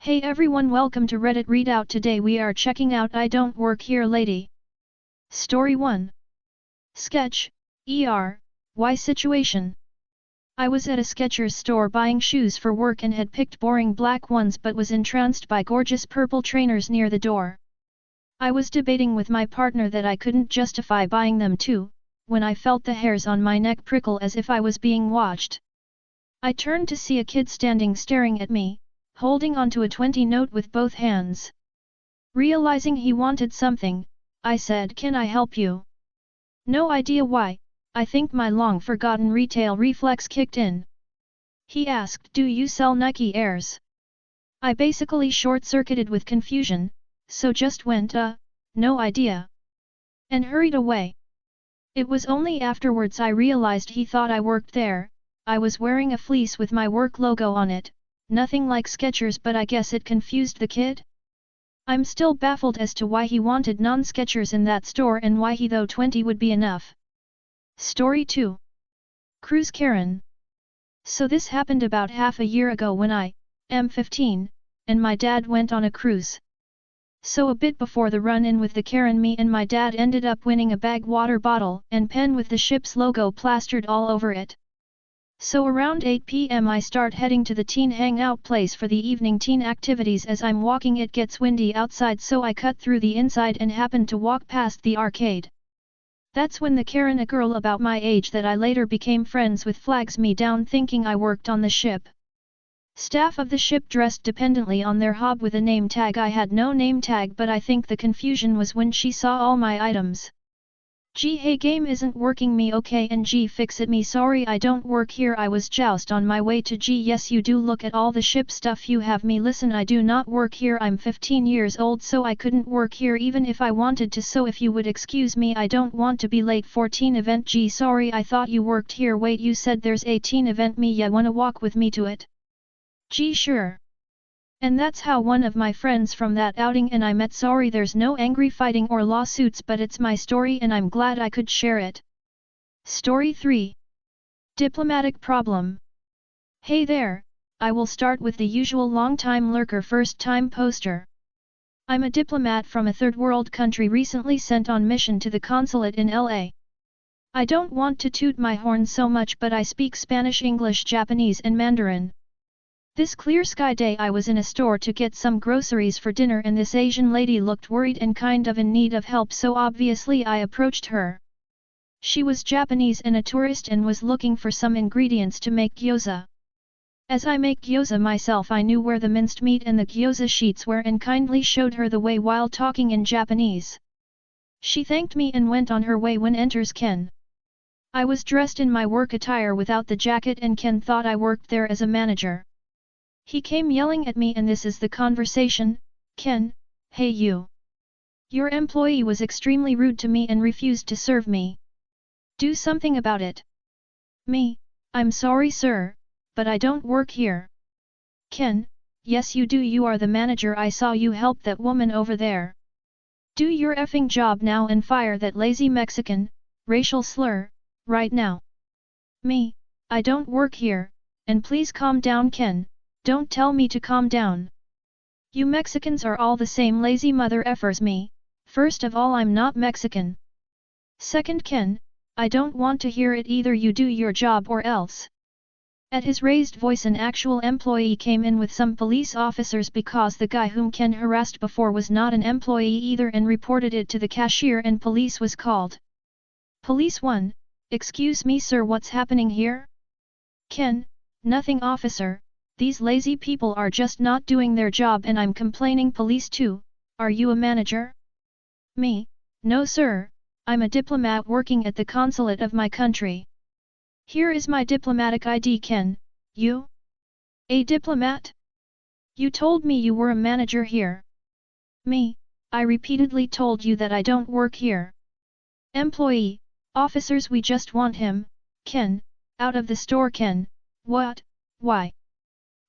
Hey everyone, welcome to Reddit Readout. Today we are checking out IDontWorkHereLady. Story 1. Sketch, why situation? I was at a Skechers store buying shoes for work and had picked boring black ones but was entranced by gorgeous purple trainers near the door. I was debating with my partner that I couldn't justify buying them too, when I felt the hairs on my neck prickle as if I was being watched. I turned to see a kid standing staring at me, holding onto a 20 note with both hands. Realizing he wanted something, I said, "Can I help you?" No idea why, I think my long-forgotten retail reflex kicked in. He asked, "Do you sell Nike Airs?" I basically short-circuited with confusion, so just went, no idea," and hurried away. It was only afterwards I realized he thought I worked there. I was wearing a fleece with my work logo on it. Nothing like Skechers, but I guess it confused the kid? I'm still baffled as to why he wanted non-Skechers in that store and why he thought 20 would be enough. Story 2. Cruise Karen. So this happened about half a year ago when I am 15, and my dad went on a cruise. So a bit before the run-in with the Karen, me and my dad ended up winning a bag water bottle and pen with the ship's logo plastered all over it. So around 8 p.m. I start heading to the teen hangout place for the evening teen activities. As I'm walking, it gets windy outside, so I cut through the inside and happen to walk past the arcade. That's when the Karen, a girl about my age that I later became friends with, flags me down thinking I worked on the ship. Staff of the ship dressed dependently on their hob with a name tag. I had no name tag, but I think the confusion was when she saw all my items. "Gee, hey, game isn't working me okay, and gee, fix it me, sorry I don't work here." I was joust on my way to "Gee, yes you do, look at all the ship stuff you have." "Me, listen, I do not work here, I'm 15 years old, so I couldn't work here even if I wanted to, so if you would excuse me, I don't want to be late for teen event." "Gee, sorry, I thought you worked here." "Wait, you said there's a teen event." "Me, ya wanna walk with me to it?" "Gee, sure." And that's how one of my friends from that outing and I met. Sorry, there's no angry fighting or lawsuits, but it's my story and I'm glad I could share it. Story 3. Diplomatic problem. Hey there, I will start with the usual long-time lurker, first-time poster. I'm a diplomat from a third-world country recently sent on mission to the consulate in LA. I don't want to toot my horn so much, but I speak Spanish, English, Japanese and Mandarin. This clear sky day I was in a store to get some groceries for dinner, and this Asian lady looked worried and kind of in need of help, so obviously I approached her. She was Japanese and a tourist and was looking for some ingredients to make gyoza. As I make gyoza myself, I knew where the minced meat and the gyoza sheets were and kindly showed her the way while talking in Japanese. She thanked me and went on her way. When enters Ken. I was dressed in my work attire without the jacket, and Ken thought I worked there as a manager. He came yelling at me, and this is the conversation. "Ken, hey you. Your employee was extremely rude to me and refused to serve me. Do something about it." Me, "I'm sorry sir, but I don't work here." Ken, "Yes you do, you are the manager. I saw you help that woman over there. Do your effing job now and fire that lazy Mexican," racial slur, "right now." Me, "I don't work here, and please calm down." Ken, "Don't tell me to calm down. You Mexicans are all the same lazy mother effers." Me, "First of all, I'm not Mexican. Second." Ken, "I don't want to hear it either. You do your job or else." At his raised voice, an actual employee came in with some police officers because the guy whom Ken harassed before was not an employee either, and reported it to the cashier, and police was called. Police 1, "Excuse me sir, what's happening here?" Ken, "Nothing officer. These lazy people are just not doing their job and I'm complaining." Police 2, "Are you a manager?" Me, "No sir, I'm a diplomat working at the consulate of my country. Here is my diplomatic ID." Ken, "You? A diplomat? You told me you were a manager here." Me, "I repeatedly told you that I don't work here." Employee, "Officers, we just want him." Ken, "Out of the store." Ken, "What? Why?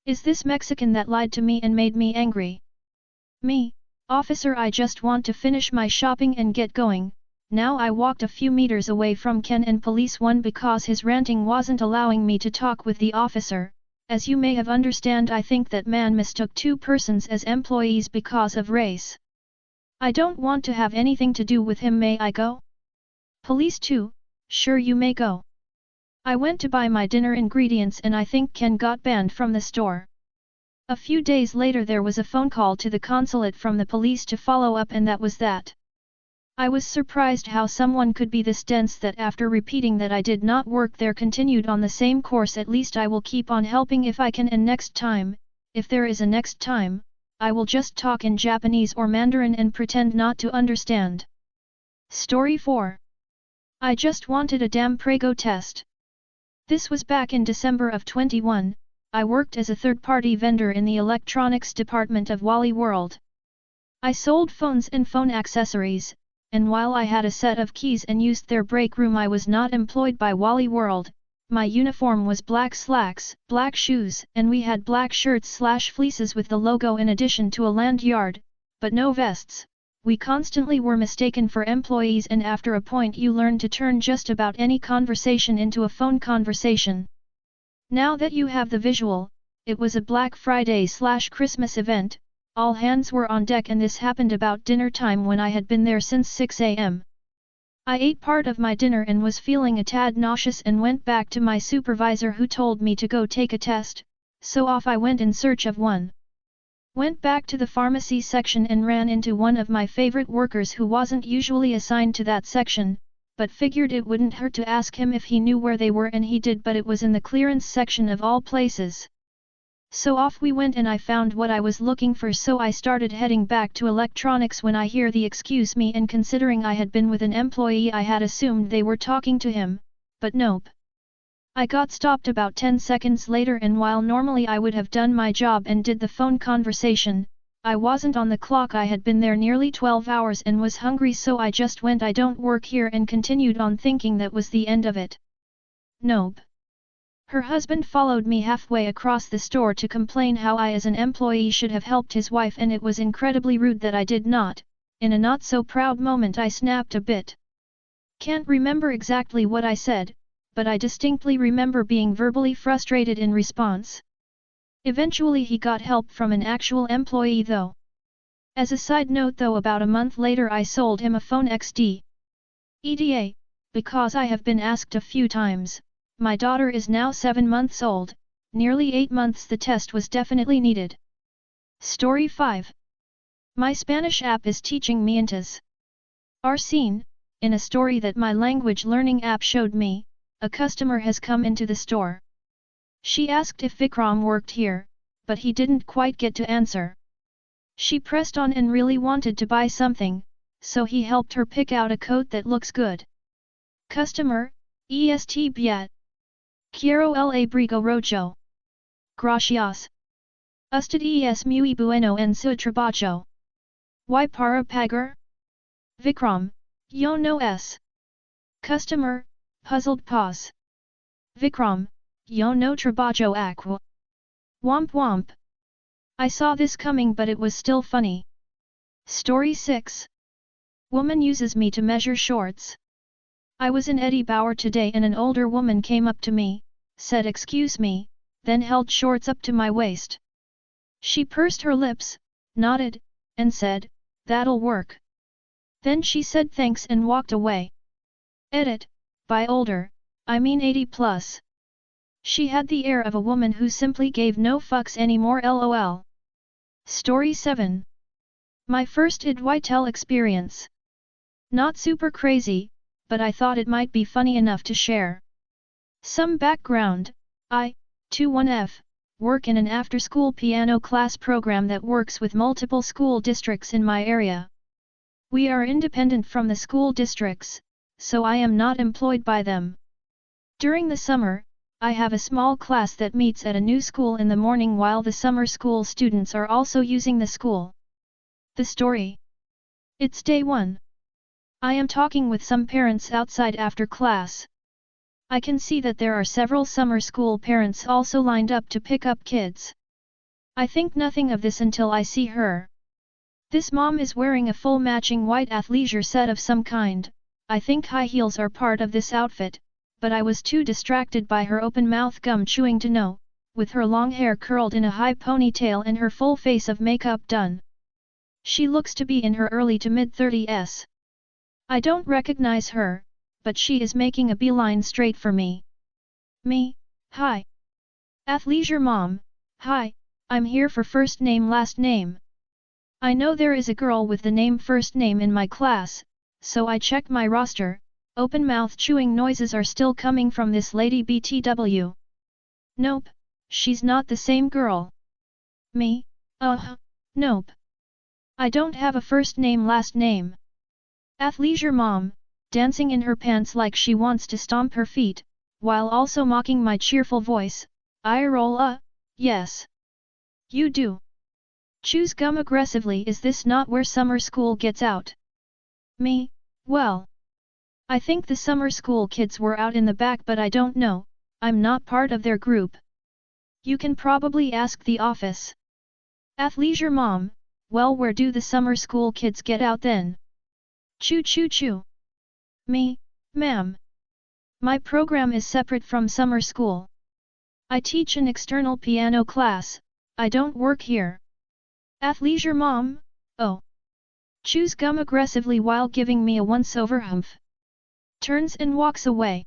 Is this Mexican that lied to me and made me angry?" Me, "Officer, I just want to finish my shopping and get going." Now I walked a few meters away from Ken and Police 1 because his ranting wasn't allowing me to talk with the officer, As you may have understand, I think that man mistook two persons as employees because of race. I don't want to have anything to do with him. May I go? Police too, sure you may go. I went to buy my dinner ingredients and I think Ken got banned from the store. A few days later there was a phone call to the consulate from the police to follow up, and that was that. I was surprised how someone could be this dense that after repeating that I did not work there continued on the same course. At least I will keep on helping if I can, and next time, if there is a next time, I will just talk in Japanese or Mandarin and pretend not to understand. Story 4. I just wanted a damn Prego test. This was back in December of 21, I worked as a third-party vendor in the electronics department of Wally World. I sold phones and phone accessories, and while I had a set of keys and used their break room, I was not employed by Wally World. My uniform was black slacks, black shoes, and we had black shirts/fleeces with the logo in addition to a lanyard, but no vests. We constantly were mistaken for employees, and after a point you learn to turn just about any conversation into a phone conversation. Now that you have the visual, it was a Black Friday/Christmas event. All hands were on deck, and this happened about dinner time when I had been there since 6 a.m. I ate part of my dinner and was feeling a tad nauseous and went back to my supervisor, who told me to go take a test, so off I went in search of one. Went back to the pharmacy section and ran into one of my favorite workers who wasn't usually assigned to that section, but figured it wouldn't hurt to ask him if he knew where they were, and he did, but it was in the clearance section of all places. So off we went and I found what I was looking for, so I started heading back to electronics when I hear the "excuse me," and considering I had been with an employee I had assumed they were talking to him, but nope. I got stopped about 10 seconds later, and while normally I would have done my job and did the phone conversation, I wasn't on the clock. I had been there nearly 12 hours and was hungry, so I just went "I don't work here" and continued on thinking that was the end of it. Nope. Her husband followed me halfway across the store to complain how I as an employee should have helped his wife, and it was incredibly rude that I did not. In a not so proud moment I snapped a bit. Can't remember exactly what I said, but I distinctly remember being verbally frustrated in response. Eventually he got help from an actual employee though. As a side note though, about a month later I sold him a phone XD. EDA, because I have been asked a few times. My daughter is now 7 months old, nearly 8 months. The test was definitely needed. Story 5. My Spanish app is teaching me intas. Arsene, in a story that my language learning app showed me, a customer has come into the store. She asked if Vikram worked here, but he didn't quite get to answer. She pressed on and really wanted to buy something, so he helped her pick out a coat that looks good. Customer, est bien. Quiero el abrigo rojo. Gracias. Usted es muy bueno en su trabajo. Y para pagar? Vikram, yo no es. Customer, puzzled pause. Vikram, yo no trabajo aqua. Womp womp. I saw this coming, but it was still funny. Story 6. Woman uses me to measure shorts. I was in Eddie Bauer today and an older woman came up to me, said "excuse me," then held shorts up to my waist. She pursed her lips, nodded, and said, "That'll work." Then she said thanks and walked away. Edit, by older, I mean 80 plus. She had the air of a woman who simply gave no fucks anymore. LOL. Story 7. My first IDontWorkHereLady experience. Not super crazy, but I thought it might be funny enough to share. Some background: I, 21F, work in an after-school piano class program that works with multiple school districts in my area. We are independent from the school districts, so I am not employed by them. During the summer, I have a small class that meets at a new school in the morning while the summer school students are also using the school. The story. It's day 1. I am talking with some parents outside after class. I can see that there are several summer school parents also lined up to pick up kids. I think nothing of this until I see her. This mom is wearing a full matching white athleisure set of some kind. I think high heels are part of this outfit, but I was too distracted by her open mouth gum chewing to know with her long hair curled in a high ponytail and her full face of makeup done. She looks to be in her early to mid-30s. I don't recognize her, but she is making a beeline straight for me. Me, hi. Athleisure mom, hi, I'm here for first name last name. I know there is a girl with the name first name in my class, so I checked my roster. Open mouth chewing noises are still coming from this lady BTW. Nope, she's not the same girl. Me? Nope. I don't have a first name last name. Athleisure mom, dancing in her pants like she wants to stomp her feet, while also mocking my cheerful voice. I roll yes. You do. Chews gum aggressively. Is this not where summer school gets out? Me, well. I think the summer school kids were out in the back but I don't know, I'm not part of their group. You can probably ask the office. Athleisure mom, well where do the summer school kids get out then? Choo choo choo. Me, ma'am. My program is separate from summer school. I teach an external piano class, I don't work here. Athleisure mom, oh. Chews gum aggressively while giving me a once-over humph. Turns and walks away.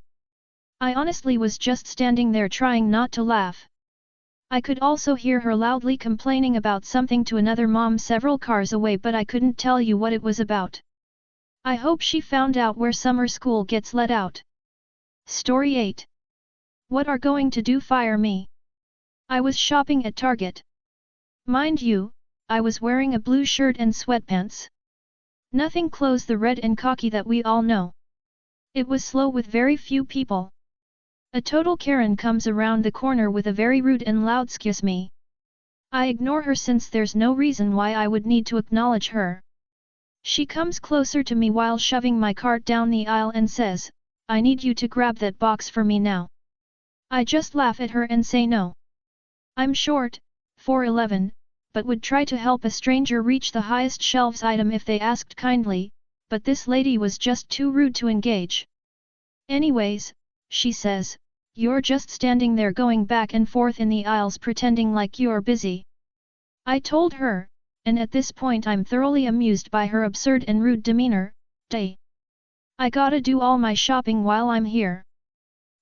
I honestly was just standing there trying not to laugh. I could also hear her loudly complaining about something to another mom several cars away but I couldn't tell you what it was about. I hope she found out where summer school gets let out. Story 8. What are going to do fire me? I was shopping at Target. Mind you, I was wearing a blue shirt and sweatpants. Nothing close the red and cocky that we all know. It was slow with very few people. A total Karen comes around the corner with a very rude and loud "Excuse me." I ignore her since there's no reason why I would need to acknowledge her. She comes closer to me while shoving my cart down the aisle and says, "I need you to grab that box for me now." I just laugh at her and say no. I'm short, 4'11", but would try to help a stranger reach the highest shelves item if they asked kindly, but this lady was just too rude to engage. Anyways, she says, "You're just standing there going back and forth in the aisles pretending like you're busy." I told her, and at this point I'm thoroughly amused by her absurd and rude demeanor. Day. I gotta do all my shopping while I'm here.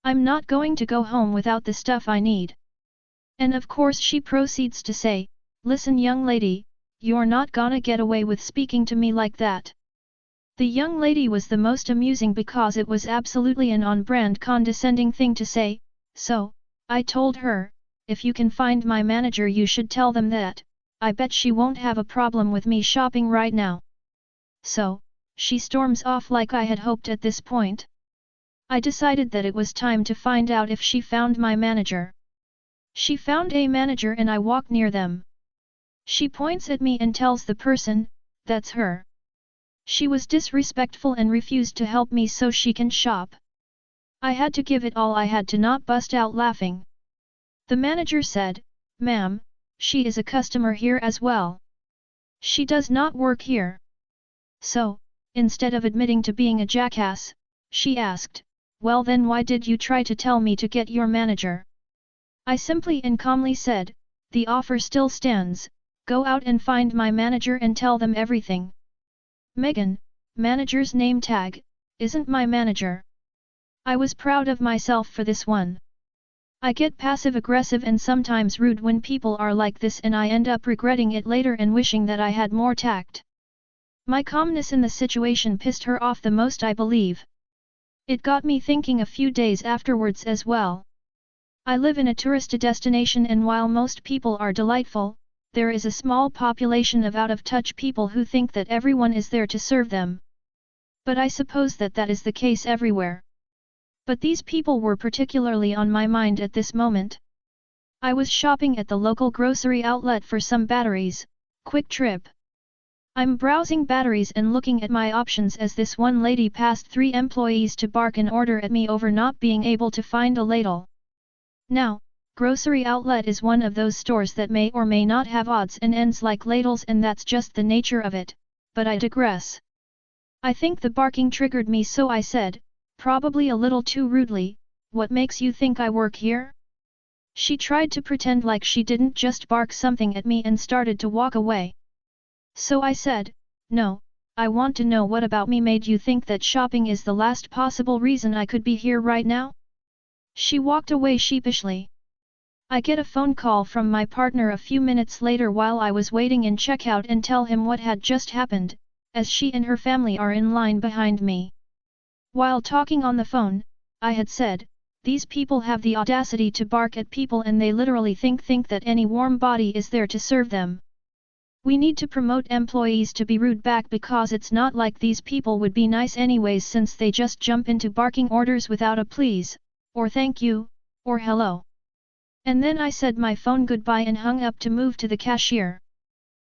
I'm not going to go home without the stuff I need. And of course she proceeds to say, "Listen young lady, you're not gonna get away with speaking to me like that." The young lady was the most amusing because it was absolutely an on-brand condescending thing to say, so, I told her, "If you can find my manager you should tell them that, I bet she won't have a problem with me shopping right now." So, she storms off like I had hoped at this point. I decided that it was time to find out if she found my manager. She found a manager and I walk near them. She points at me and tells the person, "That's her." She was disrespectful and refused to help me so she can shop. I had to give it all I had to not bust out laughing. The manager said, "Ma'am, she is a customer here as well. She does not work here." So, instead of admitting to being a jackass, she asked, "Well then why did you try to tell me to get your manager?" I simply and calmly said, "The offer still stands, go out and find my manager and tell them everything." Megan, manager's name tag, isn't my manager. I was proud of myself for this one. I get passive-aggressive and sometimes rude when people are like this and I end up regretting it later and wishing that I had more tact. My calmness in the situation pissed her off the most I believe. It got me thinking a few days afterwards as well. I live in a tourist destination and while most people are delightful, there is a small population of out-of-touch people who think that everyone is there to serve them. But I suppose that that is the case everywhere. But these people were particularly on my mind at this moment. I was shopping at the local grocery outlet for some batteries, quick trip. I'm browsing batteries and looking at my options as this one lady passed 3 employees to bark an order at me over not being able to find a ladle. Now, grocery outlet is one of those stores that may or may not have odds and ends like ladles and that's just the nature of it, but I digress. I think the barking triggered me so I said, probably a little too rudely, "What makes you think I work here?" She tried to pretend like she didn't just bark something at me and started to walk away. So I said, "No, I want to know what about me made you think that shopping is the last possible reason I could be here right now?" She walked away sheepishly. I get a phone call from my partner a few minutes later while I was waiting in checkout and tell him what had just happened, as she and her family are in line behind me. While talking on the phone, I had said, "These people have the audacity to bark at people and they literally think that any warm body is there to serve them. We need to promote employees to be rude back because it's not like these people would be nice anyways since they just jump into barking orders without a please, or thank you, or hello." And then I said my phone goodbye and hung up to move to the cashier.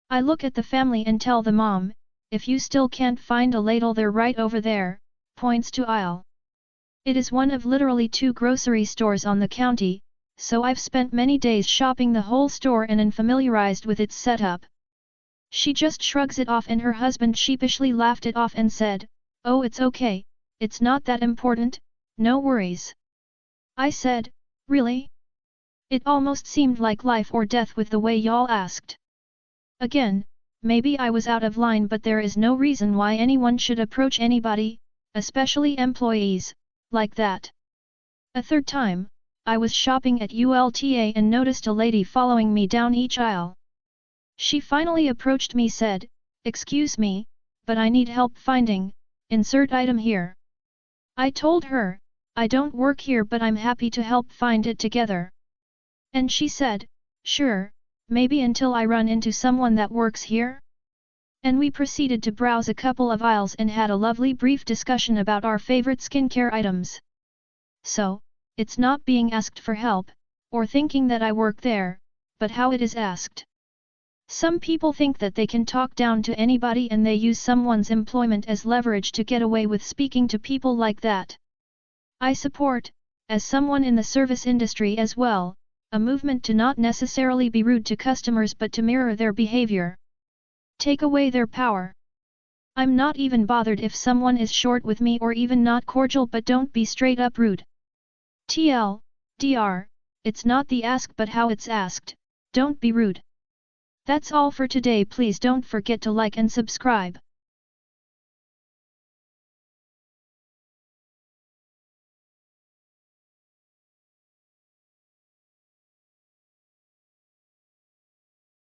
I look at the family and tell the mom, "If you still can't find a ladle, they're right over there," points to aisle. It is one of literally 2 grocery stores on the county, so I've spent many days shopping the whole store and am familiarized with its setup. She just shrugs it off and her husband sheepishly laughed it off and said, "Oh, it's okay, it's not that important, no worries." I said, "Really? It almost seemed like life or death with the way y'all asked." Again, maybe I was out of line, but there is no reason why anyone should approach anybody, especially employees, like that. A third time, I was shopping at ULTA and noticed a lady following me down each aisle. She finally approached me, said, "Excuse me, but I need help finding, insert item here." I told her, "I don't work here but I'm happy to help find it together." And she said, "Sure, maybe until I run into someone that works here?" And we proceeded to browse a couple of aisles and had a lovely brief discussion about our favorite skincare items. So, it's not being asked for help, or thinking that I work there, but how it is asked. Some people think that they can talk down to anybody and they use someone's employment as leverage to get away with speaking to people like that. I support, as someone in the service industry as well, a movement to not necessarily be rude to customers but to mirror their behavior. Take away their power. I'm not even bothered if someone is short with me or even not cordial, but don't be straight up rude. TLDR, it's not the ask but how it's asked, don't be rude. That's all for today. Please don't forget to like and subscribe.